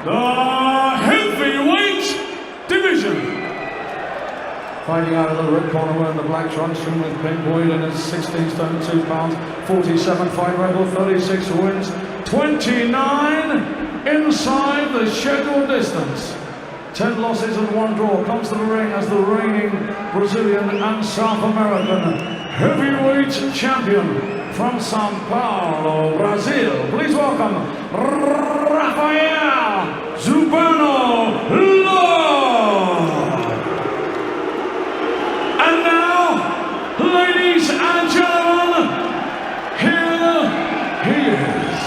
the heavyweight division. Fighting out of the red corner wearing the black trunks from with Ben Boyd and his 16 stone 2 pounds, 47 fight record, 36 wins, 29 inside the scheduled distance. 10 losses and 1 draw. Comes to the ring as the reigning Brazilian and South American heavyweight champion from Sao Paulo, Brazil. Please welcome Raphael Zumbano. And now, ladies and gentlemen, here he is.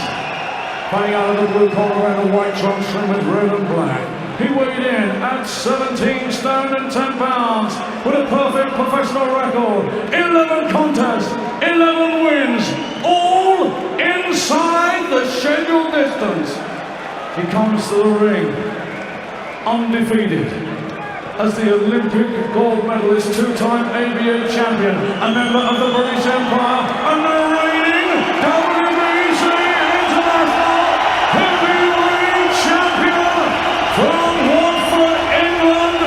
Fighting out of the blue collar and the white trunks trimmed with red and black. He weighed in at 17 stone and 10 pounds with a perfect professional record. 11 contests, 11 wins, all inside the scheduled distance. He comes to the ring undefeated as the Olympic gold medalist, 2-time ABA champion, a member of the British Empire, and the reigning WBC International Heavyweight Champion from Watford, England,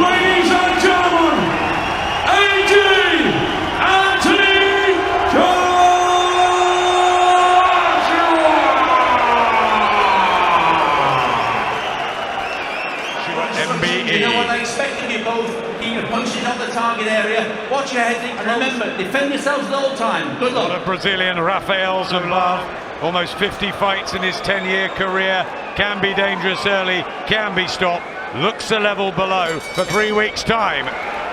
ladies and gentlemen, AJ Anthony Joshua. You know what I expect of you both, keep your punches up the target area, watch your head and remember, defend yourselves at all time. Good luck. What a Brazilian, Raphael Zumbano, almost 50 fights in his 10-year career, can be dangerous early, can be stopped, looks a level below for 3 weeks' time.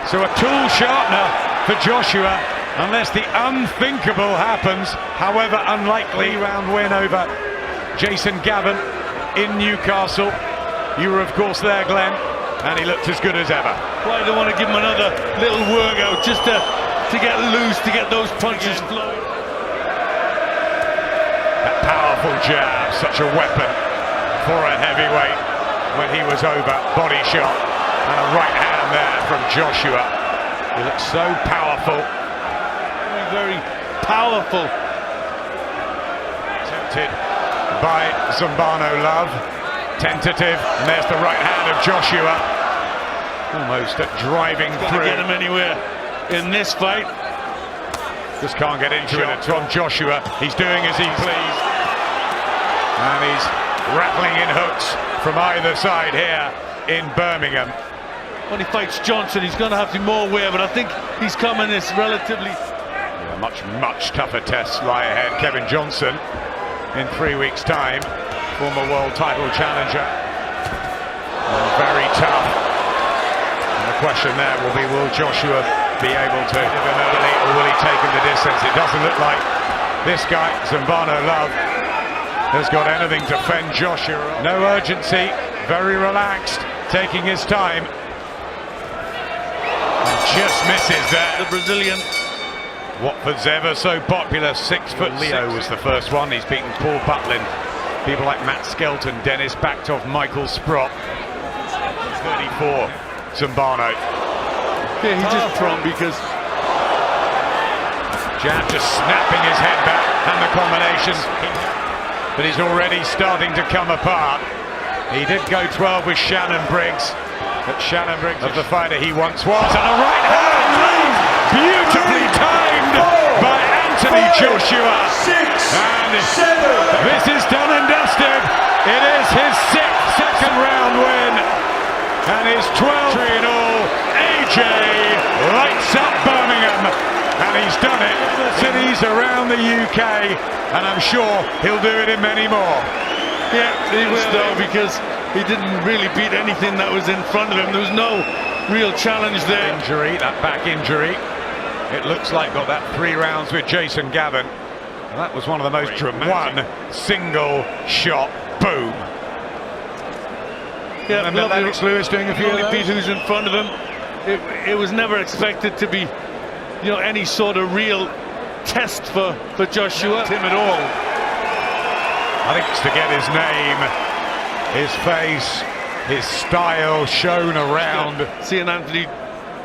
So a tool sharpener for Joshua, unless the unthinkable happens, however unlikely. Round win over Jason Gavin in Newcastle. You were of course there, Glenn, and he looked as good as ever. Well, I don't want to give him another little workout just to get loose, to get those punches flowing. That powerful jab, such a weapon for a heavyweight when he was over. Body shot and a right hand there from Joshua. He looks so powerful. Very, very powerful. Tempted by Zumbano Love. Tentative, and there's the right hand of Joshua. Almost driving through. Can't get him anywhere in this fight. Just can't get into it from Joshua. He's doing as he please. And he's rattling in hooks from either side here in Birmingham. When he fights Johnson, he's going to have to be more aware, but I think he's coming this relatively... Yeah, much tougher tests lie ahead. Kevin Johnson in 3 weeks' time. Former world title challenger. Very tough. And the question there will be, will Joshua be able to give him early, or will he take him the distance? It doesn't look like this guy, Zumbano Love, has got anything to fend Joshua. No urgency, very relaxed, taking his time. And just misses there. The Brazilian. Watford's ever so popular, 6 foot. Leo was the first one. He's beaten Paul Butlin. People like Matt Skelton, Dennis Backtoff, Michael Sprott. 34, Zumbano. Yeah, he just prone because... Jab just snapping his head back, and the combinations. But he's already starting to come apart. He did go 12 with Shannon Briggs. But Shannon Briggs of the fighter he once was. And a right hand, beautifully timed by Anthony Joshua. And this is done and dusted. It is his 6th second round win. And his 12th in all. AJ lights up Birmingham. And he's done it. Cities around the UK. And I'm sure he'll do it in many more. Yeah, he will though, because he didn't really beat anything that was in front of him. There was no real challenge there. Injury, that back injury. It looks like got that 3 rounds with Jason Gavin. That was one of the most dramatic. One single shot, boom. Yeah, and Alex Lewis doing a few. Only beat who's in front of him. It was never expected to be, you know, any sort of real test for Joshua. Not him at all. I think it's to get his name, his face, his style shown around. Seeing Anthony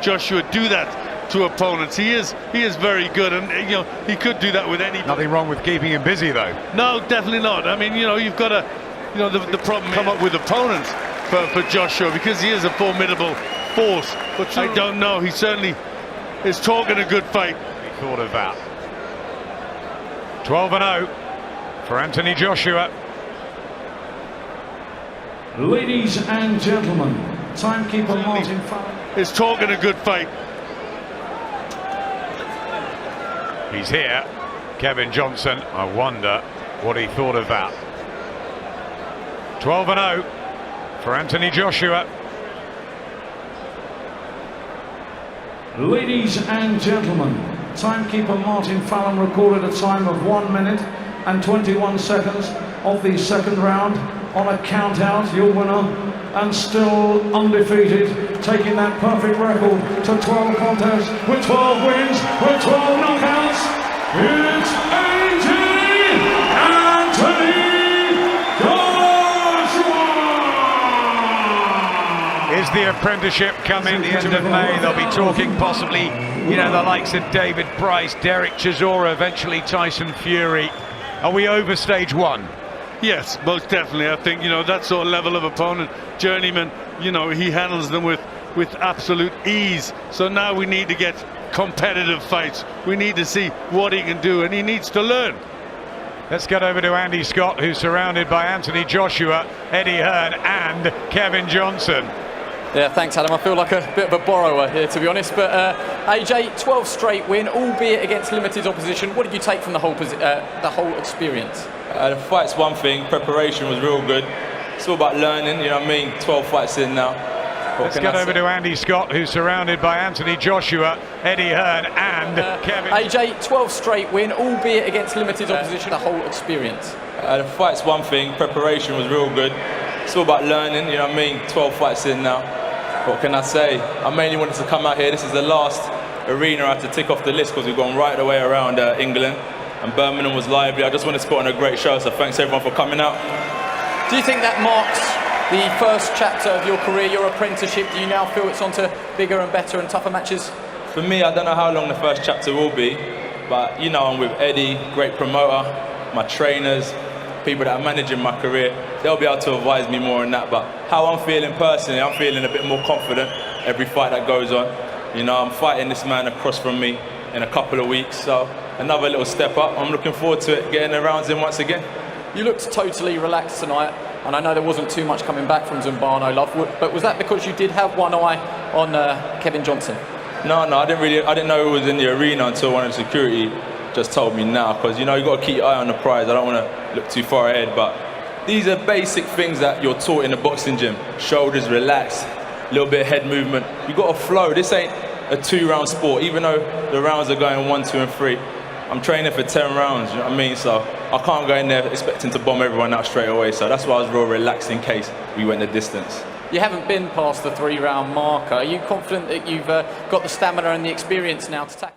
Joshua do that to opponents, he is very good, and you know he could do that with any. Nothing wrong with keeping him busy though. No, definitely not. I mean, you know, you've got to you know, the problem come up with opponents for Joshua, because he is a formidable force. But I don't know. He certainly is talking a good fight. He thought of that. 12-0 for Anthony Joshua. Ladies and gentlemen, timekeeper Martin is talking a good fight. He's here, Kevin Johnson. I wonder what he thought of that. 12-0 for Anthony Joshua. Ladies and gentlemen, timekeeper Martin Fallon recorded a time of 1 minute and 21 seconds of the second round. On a count out, your winner, and still undefeated, taking that perfect record to 12 contests with 12 wins, with 12 knockouts. It's Anthony Joshua! Is the apprenticeship coming the end of May? They'll be talking possibly, you know, the likes of David Price, Derek Chisora, eventually Tyson Fury. Are we over stage one? Yes, most definitely. I think, you know, that sort of level of opponent, journeyman, you know, he handles them with absolute ease. So now we need to get competitive fights. We need to see what he can do, and he needs to learn. Let's get over to Andy Scott, who's surrounded by Anthony Joshua, Eddie Hearn and Kevin Johnson. Yeah, thanks, Adam. I feel like a bit of a borrower here, to be honest. But AJ, 12 straight win, albeit against limited opposition. What did you take from the whole experience? The fight's one thing, preparation was real good. It's all about learning, you know what I mean? 12 fights in now. Let's get over to Andy Scott, who's surrounded by Anthony Joshua, Eddie Hearn and Kevin. AJ, 12 straight win, albeit against limited opposition. The whole experience. The fight's one thing, preparation was real good. It's all about learning, you know what I mean? 12 fights in now. What can I say? I mainly wanted to come out here. This is the last arena I had to tick off the list because we've gone right the way around England. And Birmingham was lively. I just wanted to put on a great show, so thanks everyone for coming out. Do you think that marks the first chapter of your career, your apprenticeship? Do you now feel it's on to bigger and better and tougher matches? For me, I don't know how long the first chapter will be, but you know, I'm with Eddie, great promoter, my trainers, people that are managing my career. They'll be able to advise me more on that, but how I'm feeling personally, I'm feeling a bit more confident every fight that goes on. You know, I'm fighting this man across from me in a couple of weeks, so another little step up. I'm looking forward to it, getting the rounds in once again. You looked totally relaxed tonight, and I know there wasn't too much coming back from Zumbano, love, but was that because you did have one eye on Kevin Johnson? No, I didn't know he was in the arena until one of the security just told me now, because you know, you got to keep your eye on the prize. I don't want to look too far ahead, but these are basic things that you're taught in the boxing gym. Shoulders relaxed, a little bit of head movement. You got to flow. This ain't a 2-round sport, even though the rounds are going 1, 2 and 3. I'm training for 10 rounds, you know what I mean? So I can't go in there expecting to bomb everyone out straight away. So that's why I was real relaxed in case we went the distance. You haven't been past the 3-round marker. Are you confident that you've got the stamina and the experience now to tackle?